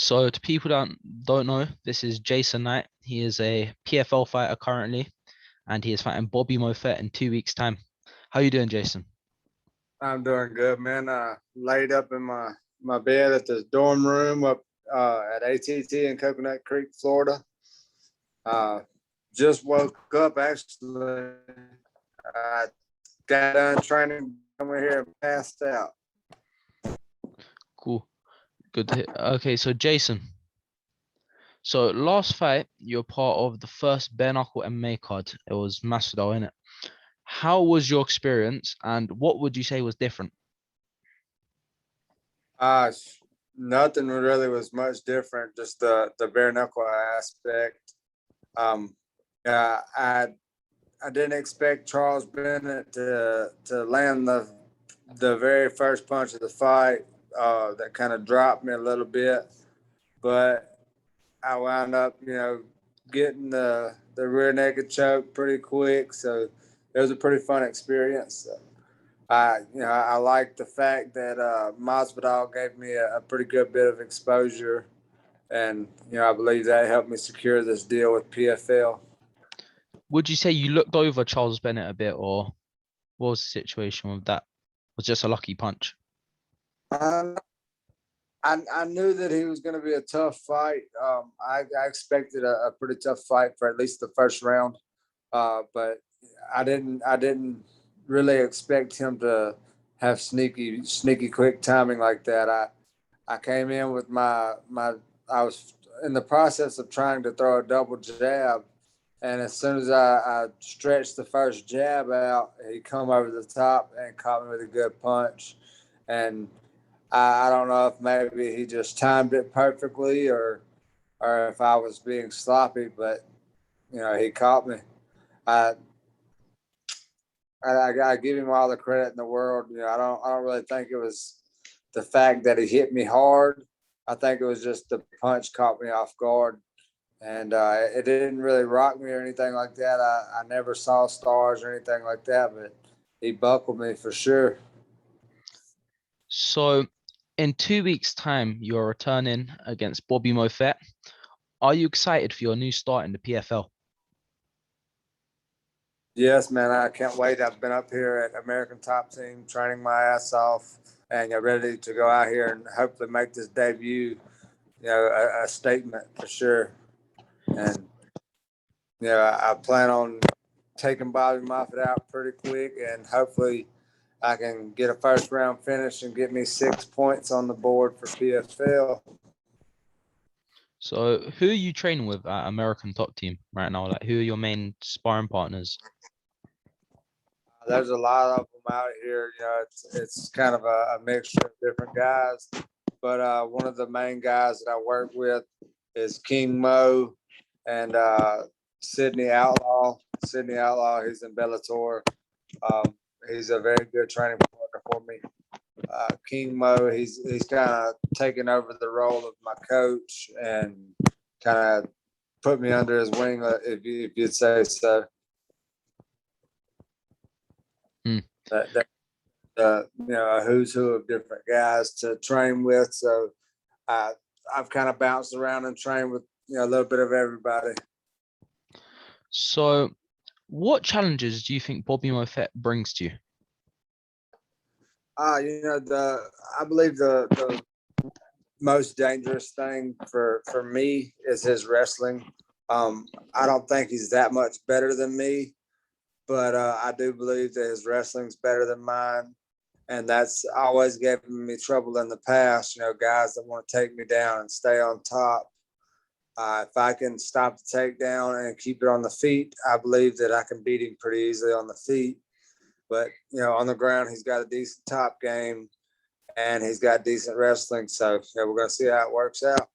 So to people that don't know, this is Jason Knight. He is a PFL fighter currently, and he is fighting Bobby Moffett in 2 weeks' time. How you doing, Jason? I'm doing good, man. Laid up in my bed at the dorm room up at ATT in Coconut Creek, Florida. Uh, just woke up actually. I got done training over here and passed out. Cool. Good to hear. Okay, so Jason. So last fight, you're part of the first bare knuckle MMA card. It was Masvidal, innit? How was your experience, and what would you say was different? Uh, Nothing really was much different. Just the bare knuckle aspect. Um, yeah, I didn't expect Charles Bennett to land the very first punch of the fight. That kind of dropped me a little bit, but I wound up, getting the rear naked choke pretty quick. So it was a pretty fun experience. I like the fact that Masvidal gave me a pretty good bit of exposure, and I believe that helped me secure this deal with PFL. Would you say you looked over Charles Bennett a bit, or what was the situation with that? Was it just a lucky punch? Um, I knew that he was going to be a tough fight. I expected a pretty tough fight for at least the first round, but I didn't really expect him to have sneaky quick timing like that. I came in with my I was in the process of trying to throw a double jab, and as soon as I stretched the first jab out, he come over the top and caught me with a good punch, and I don't know if maybe he just timed it perfectly or if I was being sloppy, but he caught me. I I give him all the credit in the world. I don't really think it was the fact that he hit me hard. I think it was just the punch caught me off guard, and it didn't really rock me or anything like that. I never saw stars or anything like that, but he buckled me for sure. So in 2 weeks' time, you're returning against Bobby Moffett. Are you excited for your new start in the PFL? Yes, man, I can't wait. I've been up here at American Top Team training my ass off and you're ready to go out here and hopefully make this debut, a statement for sure. And, I plan on taking Bobby Moffett out pretty quick and hopefully I can get a first round finish and get me 6 points on the board for PFL. So who are you training with at American Top Team right now? Like, who are your main sparring partners? There's a lot of them out here. It's kind of a mixture of different guys. But one of the main guys that I work with is King Mo and Sydney Outlaw. Sydney Outlaw, he's in Bellator. Um, he's a very good training partner for me. King Mo, he's kind of taken over the role of my coach and kind of put me under his wing, if you'd say so. Hmm. A who's who of different guys to train with. So I've kind of bounced around and trained with a little bit of everybody. So what challenges do you think Bobby Moffett brings to you? I believe the most dangerous thing for me is his wrestling. I don't think he's that much better than me, but I do believe that his wrestling's better than mine. And that's always given me trouble in the past, guys that want to take me down and stay on top. If I can stop the takedown and keep it on the feet, I believe that I can beat him pretty easily on the feet. But, on the ground, he's got a decent top game and he's got decent wrestling. So, we're going to see how it works out.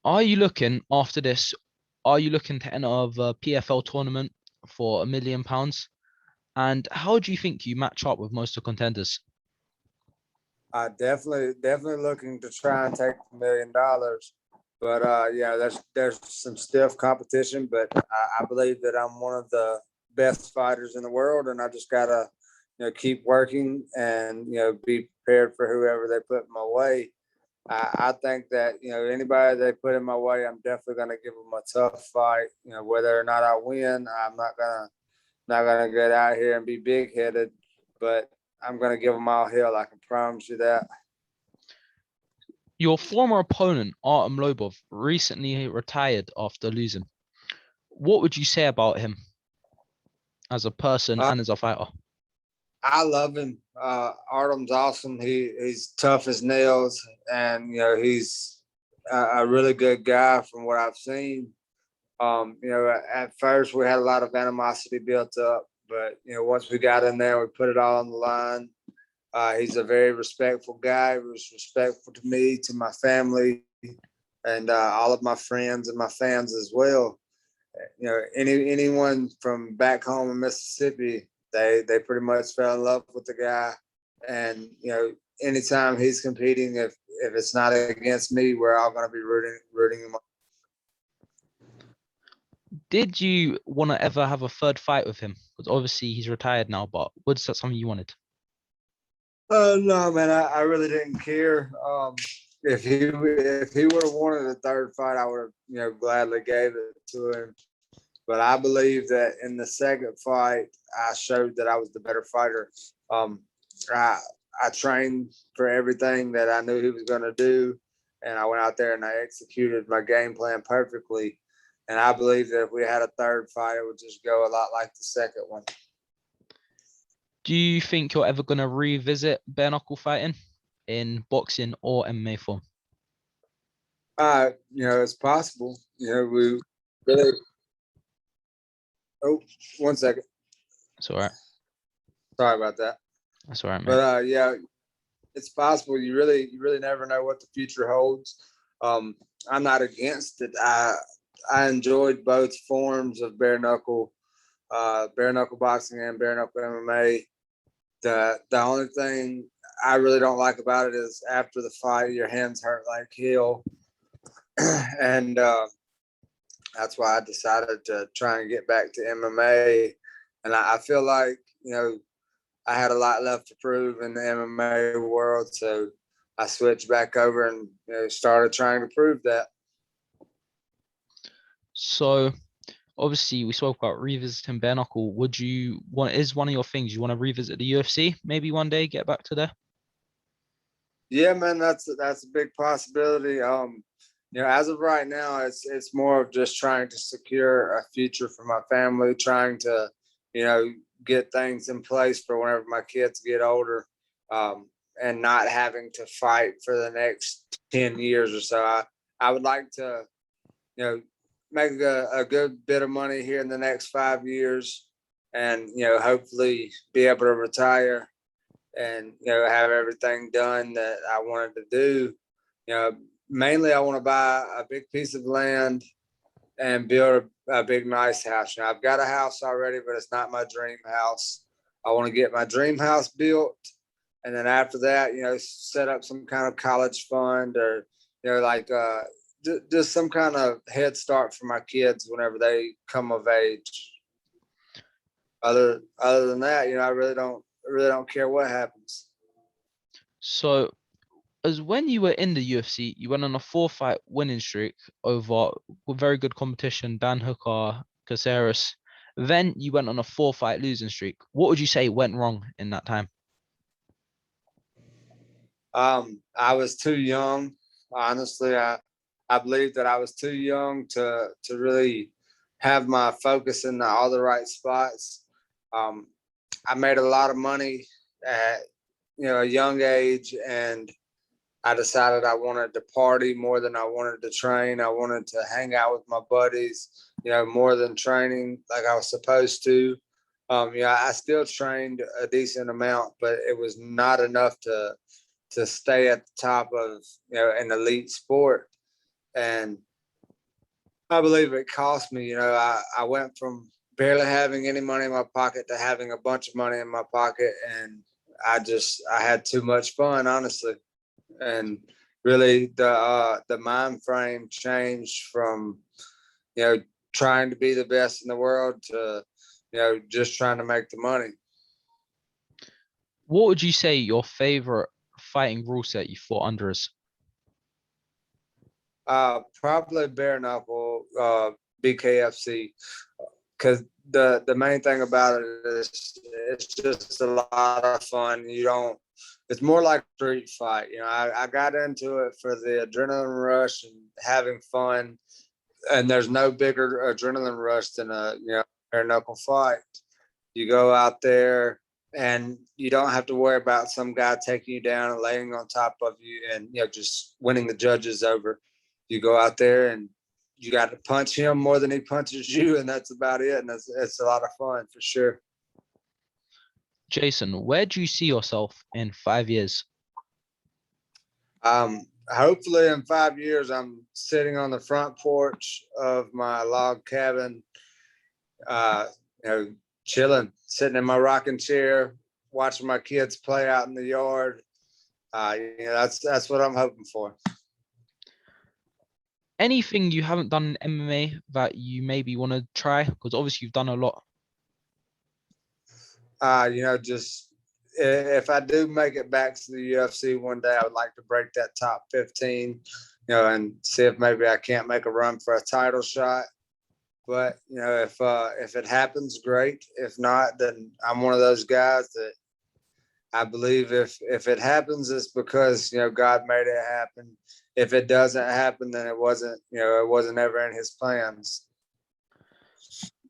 Are you looking after this? Are you looking to enter a PFL tournament for £1 million? And how do you think you match up with most of the contenders? Definitely looking to try and take $1 million. But there's some stiff competition. But I believe that I'm one of the best fighters in the world, and I just gotta keep working and be prepared for whoever they put in my way. I think that, anybody they put in my way, I'm definitely going to give them a tough fight. Whether or not I win, I'm not gonna get out here and be big headed, but I'm gonna give them all hell. I can promise you that. Your former opponent, Artem Lobov, recently retired after losing. What would you say about him as a person Uh, and as a fighter? I love him. Artem's awesome. He's tough as nails, and he's a really good guy from what I've seen. At first we had a lot of animosity built up, but once we got in there, we put it all on the line. He's a very respectful guy. He was respectful to me, to my family, and all of my friends and my fans as well. Anyone from back home in Mississippi, they pretty much fell in love with the guy. And anytime he's competing, if it's not against me, we're all going to be rooting him on. Did you want to ever have a third fight with him? Because obviously he's retired now, but was that something you wanted? No, man, I really didn't care. If he would have wanted a third fight, I would have gladly gave it to him. But I believe that in the second fight, I showed that I was the better fighter. Um, I I trained for everything that I knew he was going to do, and I went out there and I executed my game plan perfectly. And I believe that if we had a third fight, it would just go a lot like the second one. Do you think you're ever going to revisit bare knuckle fighting in boxing or MMA form? It's possible. We really. Oh, 1 second. That's all right. Sorry about that. That's all right, mate. But yeah, it's possible. You really never know what the future holds. I'm not against it. I enjoyed both forms of bare knuckle boxing and bare knuckle MMA. The only thing I really don't like about it is after the fight, your hands hurt like hell, and that's why I decided to try and get back to MMA. And I feel like I had a lot left to prove in the MMA world, so I switched back over and started trying to prove that. So obviously we spoke about revisiting bare knuckle. Is one of your things you want to revisit the UFC maybe one day, get back to there? Yeah, man, that's a big possibility. As of right now, it's more of just trying to secure a future for my family, trying to, get things in place for whenever my kids get older, and not having to fight for the next 10 years or so. I would like to, make a good bit of money here in the next 5 years, and hopefully be able to retire and have everything done that I wanted to do. Mainly I want to buy a big piece of land and build a big nice house. I've got a house already, but it's not my dream house. I want to get my dream house built, and then after that, set up some kind of college fund, or like just some kind of head start for my kids whenever they come of age. Other than that, I really don't care what happens. So as when you were in the UFC, you went on a 4-fight winning streak over very good competition, Dan Hooker, Caceres. Then you went on a 4-fight losing streak. What would you say went wrong in that time? I was too young. Honestly, I believe that I was too young to really have my focus in all the right spots. I made a lot of money at a young age, and I decided I wanted to party more than I wanted to train. I wanted to hang out with my buddies, more than training like I was supposed to. I still trained a decent amount, but it was not enough to stay at the top of an elite sport. And I believe it cost me. I went from barely having any money in my pocket to having a bunch of money in my pocket, and I had too much fun, honestly. And really, the mind frame changed from trying to be the best in the world to just trying to make the money. What would you say your favorite fighting rule set you fought under is? Probably bare knuckle, BKFC, because the main thing about it is it's just a lot of fun. It's more like a street fight. I got into it for the adrenaline rush and having fun, and there's no bigger adrenaline rush than a bare knuckle fight. You go out there and you don't have to worry about some guy taking you down and laying on top of you and just winning the judges over. You go out there and you got to punch him more than he punches you, and that's about it. And it's a lot of fun for sure. Jason, where do you see yourself in 5 years? Hopefully in 5 years, I'm sitting on the front porch of my log cabin, chilling, sitting in my rocking chair, watching my kids play out in the yard. That's what I'm hoping for. Anything you haven't done in MMA that you maybe want to try? Because obviously you've done a lot. Just if I do make it back to the UFC one day, I would like to break that top 15, and see if maybe I can't make a run for a title shot. But if it happens, great. If not, then I'm one of those guys that I believe if it happens, it's because God made it happen. If it doesn't happen, then it wasn't ever in his plans.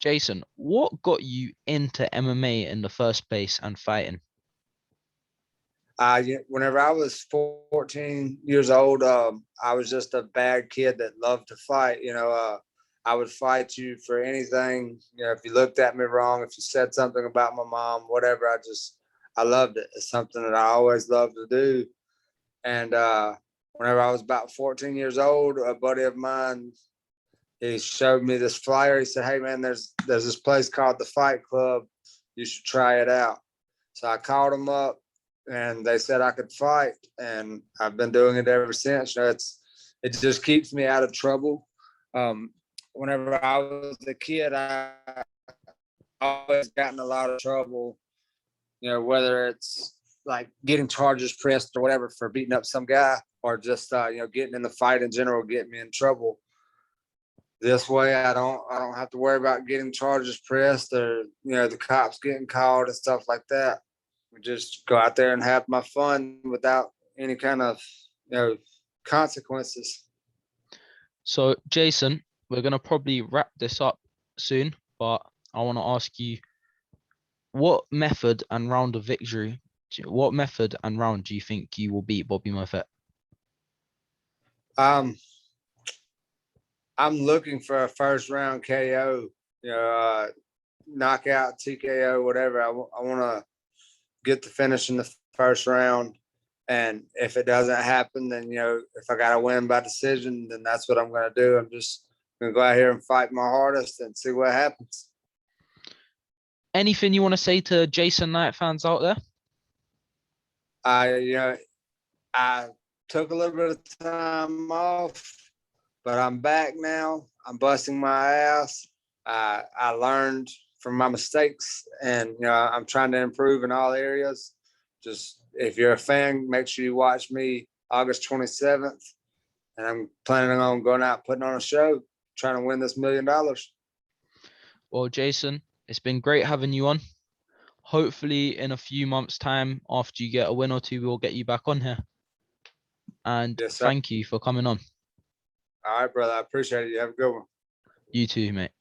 Jason, what got you into MMA in the first place and fighting? Whenever I was 14 years old, I was just a bad kid that loved to fight. I would fight you for anything. If you looked at me wrong, if you said something about my mom, whatever, I loved it. It's something that I always loved to do. And whenever I was about 14 years old, a buddy of mine, he showed me this flyer. He said, "Hey man, there's this place called the Fight Club. You should try it out." So I called him up, and they said I could fight, and I've been doing it ever since. It just keeps me out of trouble. Whenever I was a kid, I always got in a lot of trouble. Whether it's like getting charges pressed or whatever for beating up some guy, or just getting in the fight in general, getting me in trouble. This way, I don't have to worry about getting charges pressed or the cops getting called and stuff like that. We just go out there and have my fun without any kind of consequences. So, Jason, we're gonna probably wrap this up soon, but I want to ask you, what method and round do you think you will beat Bobby Moffett? I'm looking for a first round KO, knockout, TKO, whatever. I want to get the finish in the first round. And if it doesn't happen, then, if I got to win by decision, then that's what I'm going to do. I'm just going to go out here and fight my hardest and see what happens. Anything you want to say to Jason Knight fans out there? I took a little bit of time off, but I'm back now. I'm busting my ass. I learned from my mistakes, and I'm trying to improve in all areas. Just if you're a fan, make sure you watch me August 27th, and I'm planning on going out putting on a show, trying to win this $1 million. Well, Jason, it's been great having you on. Hopefully, in a few months' time, after you get a win or two, we'll get you back on here. And yes, sir. Thank you for coming on. All right, brother. I appreciate it. You have a good one. You too, mate.